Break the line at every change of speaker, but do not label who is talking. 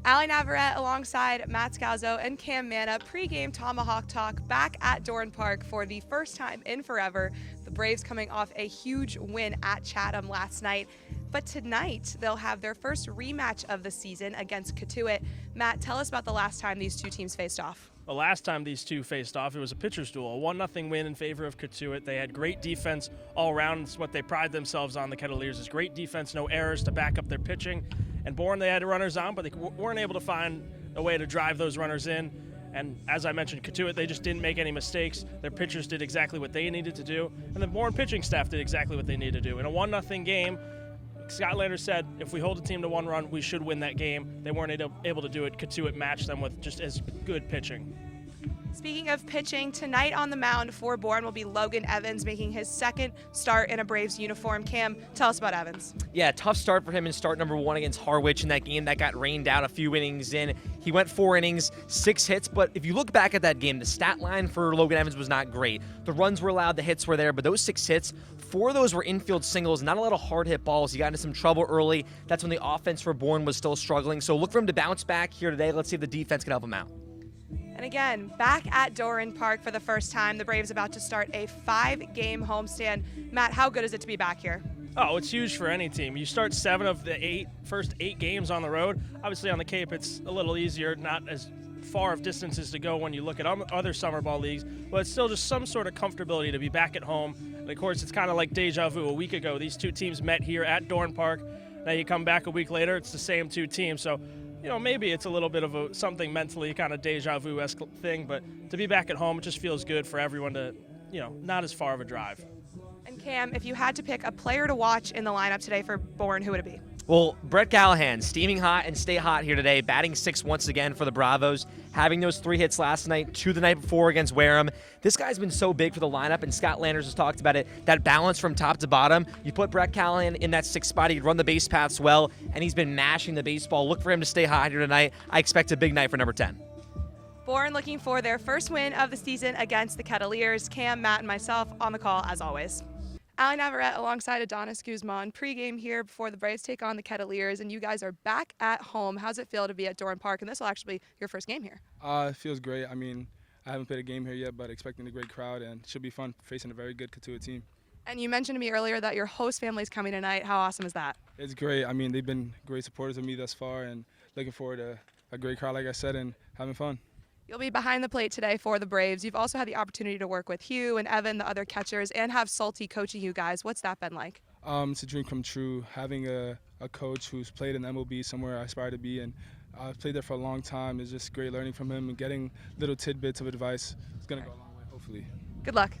Ally Navarrete alongside Matt Scalzo and Cam Manna, pregame Tomahawk talk back at Doran Park for the first time in forever. The Braves coming off a huge win at Chatham last night. But tonight, they'll have their first rematch of the season against Cotuit. Matt, tell us about the last time these two teams faced off.
The last time these two faced off, it was a pitcher's duel, a 1-0 win in favor of Cotuit. They had great defense all around. It's what they pride themselves on, the Kettleers, is great defense, no errors to back up their pitching. And Bourne, they had runners on, but they weren't able to find a way to drive those runners in. And as I mentioned, Cotuit, they just didn't make any mistakes. Their pitchers did exactly what they needed to do, and the Bourne pitching staff did exactly what they needed to do. In a 1-0 game, Scott Lander said, if we hold a team to one run, we should win that game. They weren't able to do it. Cotuit matched them with just as good pitching.
Speaking of pitching, tonight on the mound for Bourne will be Logan Evans, making his second start in a Braves uniform. Cam, tell us about Evans.
Yeah, tough start for him in start number 1 against Harwich in that game that got rained out a few innings in. He went 4 innings, 6 hits, but if you look back at that game, the stat line for Logan Evans was not great. The runs were allowed, the hits were there, but those 6 hits, 4 of those were infield singles, not a lot of hard hit balls. He got into some trouble early. That's when the offense for Bourne was still struggling. So look for him to bounce back here today. Let's see if the defense can help him out.
And again, back at Doran Park for the first time, the Braves about to start a 5-game homestand. Matt, how good is it to be back here?
Oh, it's huge for any team. You start 7 of the first 8 games on the road. Obviously on the Cape it's a little easier, not as far of distances to go when you look at other summer ball leagues, but it's still just some sort of comfortability to be back at home. And of course, it's kind of like deja vu. A week ago, these two teams met here at Doran Park. Now you come back a week later, it's the same two teams. So, maybe it's a little bit of something mentally kind of deja vu-esque thing, but to be back at home, it just feels good for everyone to, not as far of a drive.
And Cam, if you had to pick a player to watch in the lineup today for Bourne, who would it be?
Well, Brett Callahan, steaming hot and stay hot here today, batting 6 once again for the Bravos, having those 3 hits last night, 2 the night before against Wareham. This guy's been so big for the lineup, and Scott Landers has talked about it, that balance from top to bottom. You put Brett Callahan in that 6th spot, he can run the base paths well, and he's been mashing the baseball. Look for him to stay hot here tonight. I expect a big night for number 10.
Bourne looking for their first win of the season against the Kettleers. Cam, Matt, and myself on the call as always. Ally Navarrete alongside Adonys Guzman, pregame here before the Braves take on the Kettleers, and you guys are back at home. How's it feel to be at Doran Park? And this will actually be your first game here.
It feels great. I mean, I haven't played a game here yet, but expecting a great crowd, and it should be fun facing a very good Cotuit team.
And you mentioned to me earlier that your host family is coming tonight. How awesome is that?
It's great. I mean, they've been great supporters of me thus far, and looking forward to a great crowd, like I said, and having fun.
You'll be behind the plate today for the Braves. You've also had the opportunity to work with Hugh and Evan, the other catchers, and have Salty coaching you guys. What's that been like?
It's a dream come true, having a coach who's played in the MLB, somewhere I aspire to be, and I've played there for a long time. It's just great learning from him and getting little tidbits of advice. It's going to go a long way, hopefully.
Good luck.